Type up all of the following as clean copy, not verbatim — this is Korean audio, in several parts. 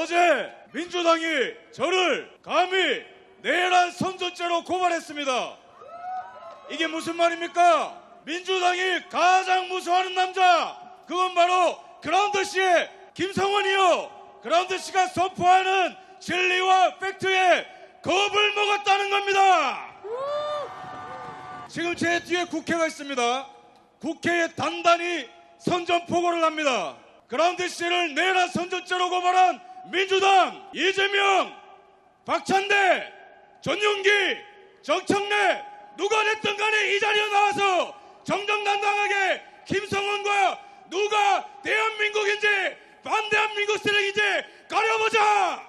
어제 민주당이 저를 감히 내란 선전죄로 고발했습니다. 이게 무슨 말입니까? 민주당이 가장 무서워하는 남자, 그건 바로 그라운드씨의 김성원이요. 그라운드씨가 선포하는 진리와 팩트에 겁을 먹었다는 겁니다. 지금 제 뒤에 국회가 있습니다. 국회에 단단히 선전포고를 합니다. 그라운드씨를 내란 선전죄로 고발한 민주당, 이재명, 박찬대, 전용기, 정청래 누가 됐든 간에 이 자리에 나와서 정정당당하게 김성원과 누가 대한민국인지 반대한민국 쓰레기인지 가려보자.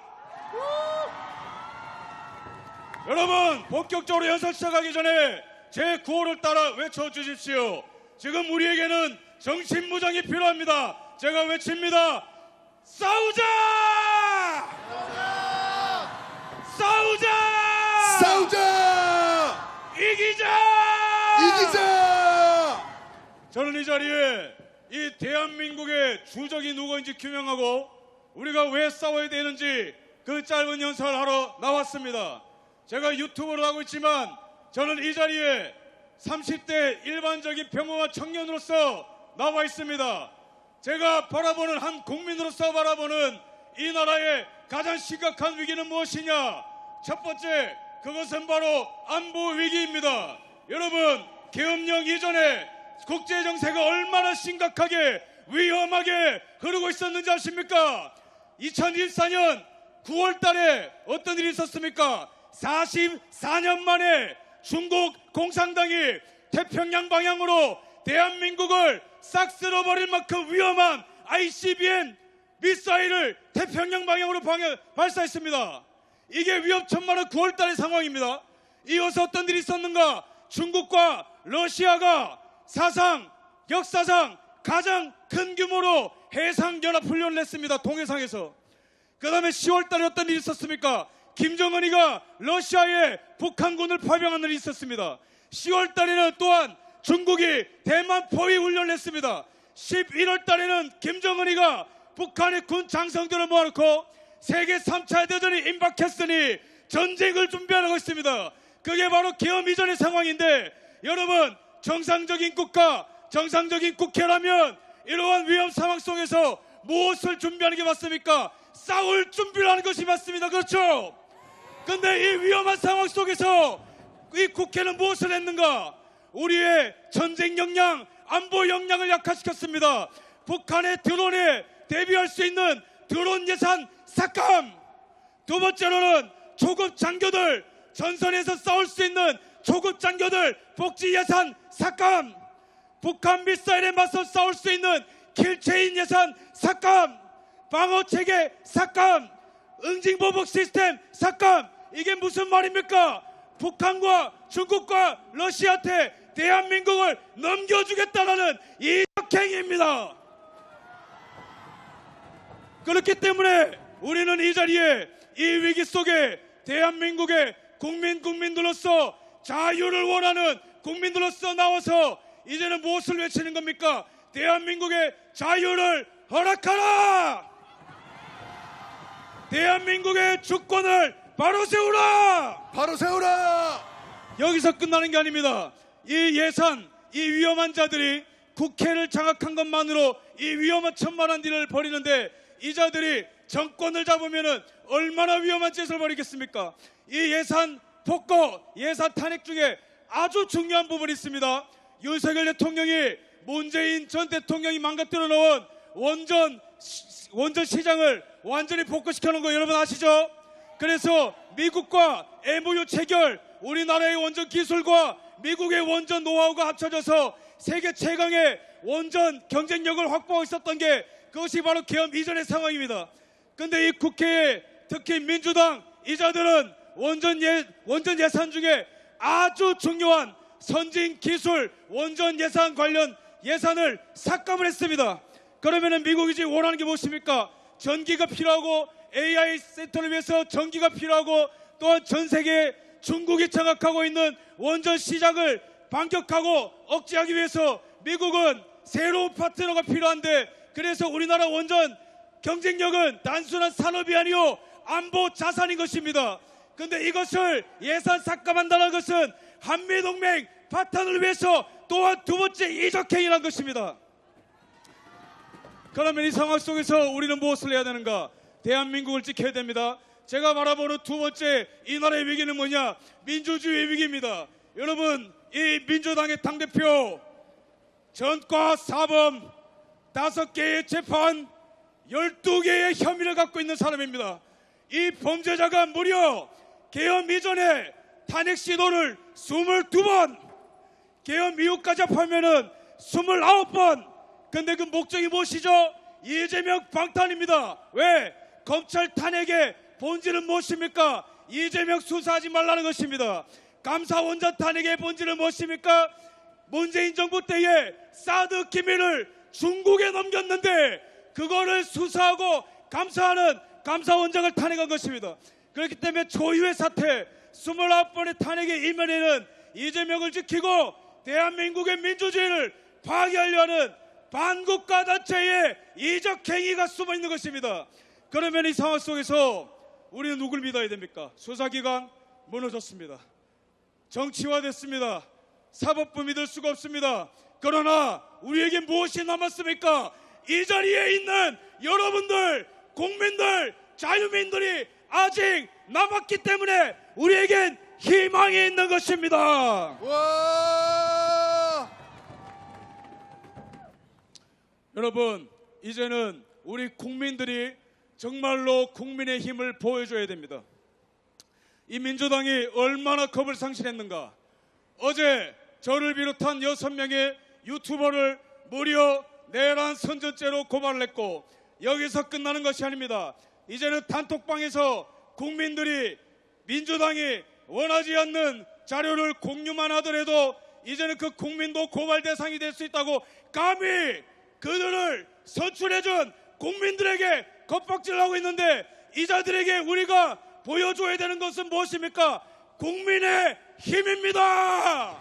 여러분, 본격적으로 연설 시작하기 전에 제 구호를 따라 외쳐주십시오. 지금 우리에게는 정신무장이 필요합니다. 제가 외칩니다. 싸우자! 싸우자! 싸우자! 이기자! 이기자! 저는 이 자리에 이 대한민국의 주적이 누구인지 규명하고 우리가 왜 싸워야 되는지 그 짧은 연설을 하러 나왔습니다. 제가 유튜브를 하고 있지만 저는 이 자리에 30대 일반적인 평범한 청년으로서 나와 있습니다. 제가 바라보는 한 국민으로서 바라보는 이 나라의 가장 심각한 위기는 무엇이냐? 첫 번째, 그것은 바로 안보 위기입니다. 여러분, 계엄령 이전에 국제 정세가 얼마나 심각하게 위험하게 흐르고 있었는지 아십니까? 2014년 9월 달에 어떤 일이 있었습니까? 44년 만에 중국 공산당이 태평양 방향으로 대한민국을 싹 쓸어버릴 만큼 위험한 ICBM 미사일을 태평양 방향으로 발사했습니다. 이게 위험천만한 9월 달의 상황입니다. 이어서 어떤 일이 있었는가? 중국과 러시아가 역사상 가장 큰 규모로 해상연합훈련을 했습니다. 동해상에서. 그 다음에 10월 달에 어떤 일이 있었습니까? 김정은이가 러시아에 북한군을 파병하는 일이 있었습니다. 10월 달에는 또한 중국이 대만 포위 훈련을 했습니다. 11월 달에는 김정은이가 북한의 군 장성들을 모아놓고 세계 3차 대전이 임박했으니 전쟁을 준비하고 있습니다. 그게 바로 계엄 이전의 상황인데, 여러분, 정상적인 국가, 정상적인 국회라면 이러한 위험 상황 속에서 무엇을 준비하는 게 맞습니까? 싸울 준비를 하는 것이 맞습니다. 그렇죠? 근데 이 위험한 상황 속에서 이 국회는 무엇을 했는가? 우리의 전쟁 역량, 안보 역량을 약화시켰습니다. 북한의 드론에 대비할 수 있는 드론 예산 삭감. 두 번째로는 초급 장교들, 전선에서 싸울 수 있는 초급 장교들 복지 예산 삭감. 북한 미사일에 맞서 싸울 수 있는 킬체인 예산 삭감. 방어체계 삭감. 응징보복 시스템 삭감. 이게 무슨 말입니까? 북한과 중국과 러시아한테 대한민국을 넘겨주겠다는 이적행위입니다. 그렇기 때문에 우리는 이 자리에 이 위기 속에 대한민국의 국민들로서 자유를 원하는 국민들로서 나와서 이제는 무엇을 외치는 겁니까? 대한민국의 자유를 허락하라! 대한민국의 주권을 바로 세우라! 바로 세우라! 여기서 끝나는 게 아닙니다. 이 예산, 이 위험한 자들이 국회를 장악한 것만으로 이 위험한 천만한 일을 벌이는데, 이 자들이 정권을 잡으면 얼마나 위험한 짓을 벌이겠습니까? 이 예산 폭거, 예산 탄핵 중에 아주 중요한 부분이 있습니다. 윤석열 대통령이 문재인 전 대통령이 망가뜨려 놓은 원전 시장을 완전히 복구시켜 놓은 거 여러분 아시죠? 그래서 미국과 MOU 체결, 우리나라의 원전 기술과 미국의 원전 노하우가 합쳐져서 세계 최강의 원전 경쟁력을 확보하고 있었던 게 그것이 바로 계엄 이전의 상황입니다. 근데 이 국회에 특히 민주당 이자들은 원전 예산 중에 아주 중요한 선진 기술 원전 예산 관련 예산을 삭감을 했습니다. 그러면은 미국이 지금 원하는 게 무엇입니까? 전기가 필요하고 AI 센터를 위해서 전기가 필요하고, 또한 전 세계 중국이 장악하고 있는 원전 시장을 반격하고 억제하기 위해서 미국은 새로운 파트너가 필요한데, 그래서 우리나라 원전 경쟁력은 단순한 산업이 아니요 안보 자산인 것입니다. 근데 이것을 예산 삭감한다는 것은 한미동맹 파탄을 위해서 또한 두 번째 이적행위란 것입니다. 그러면 이 상황 속에서 우리는 무엇을 해야 되는가? 대한민국을 지켜야 됩니다. 제가 바라보는 두 번째 이 나라의 위기는 뭐냐? 민주주의의 위기입니다. 여러분, 이 민주당의 당대표 전과 사범 5개의 재판 12개의 혐의를 갖고 있는 사람입니다. 이 범죄자가 무려 개헌 이전에 탄핵 시도를 22번, 개헌 이후까지 합하면은 29번. 근데 그 목적이 무엇이죠? 이재명 방탄입니다. 왜? 검찰 탄핵의 본질은 무엇입니까? 이재명 수사하지 말라는 것입니다. 감사원장 탄핵의 본질은 무엇입니까? 문재인 정부 때에 사드 기밀을 중국에 넘겼는데 그거를 수사하고 감사하는 감사원장을 탄핵한 것입니다. 그렇기 때문에 초유의 사태 29번의 탄핵의 이면에는 이재명을 지키고 대한민국의 민주주의를 파괴하려는 반국가 단체의 이적행위가 숨어있는 것입니다. 그러면 이 상황 속에서 우리는 누굴 믿어야 됩니까? 수사기관 무너졌습니다. 정치화됐습니다. 사법부 믿을 수가 없습니다. 그러나 우리에게 무엇이 남았습니까? 이 자리에 있는 여러분들, 국민들, 자유민들이 아직 남았기 때문에 우리에겐 희망이 있는 것입니다. 와! 여러분, 이제는 우리 국민들이 정말로 국민의 힘을 보여줘야 됩니다. 이 민주당이 얼마나 겁을 상실했는가. 어제 저를 비롯한 6명의 유튜버를 무려 내란 선전죄로 고발을 했고 여기서 끝나는 것이 아닙니다. 이제는 단톡방에서 국민들이 민주당이 원하지 않는 자료를 공유만 하더라도 이제는 그 국민도 고발 대상이 될 수 있다고 감히 그들을 선출해준 국민들에게 겁박질을 하고 있는데 이 자들에게 우리가 보여줘야 되는 것은 무엇입니까? 국민의 힘입니다.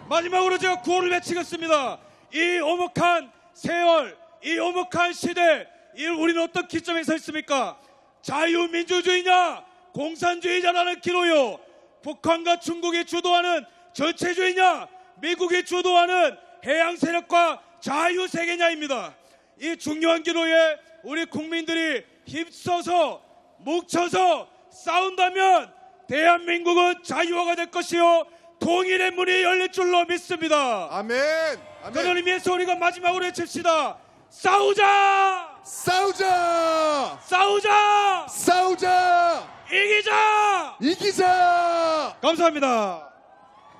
마지막으로 제가 구호를 외치겠습니다. 이 오목한 세월, 이 오목한 시대, 우리는 어떤 기점에 서 있습니까? 자유민주주의냐 공산주의자라는 기로요, 북한과 중국이 주도하는 전체주의냐 미국이 주도하는 해양 세력과 자유세계냐입니다. 이 중요한 기로에 우리 국민들이 힘써서 뭉쳐서 싸운다면 대한민국은 자유화가 될 것이요 통일의 문이 열릴 줄로 믿습니다. 아멘. 아멘. 그런 의미에서 우리가 마지막으로 외칩시다. 싸우자! 싸우자! 싸우자! 싸우자! 이기자! 이기자! 감사합니다.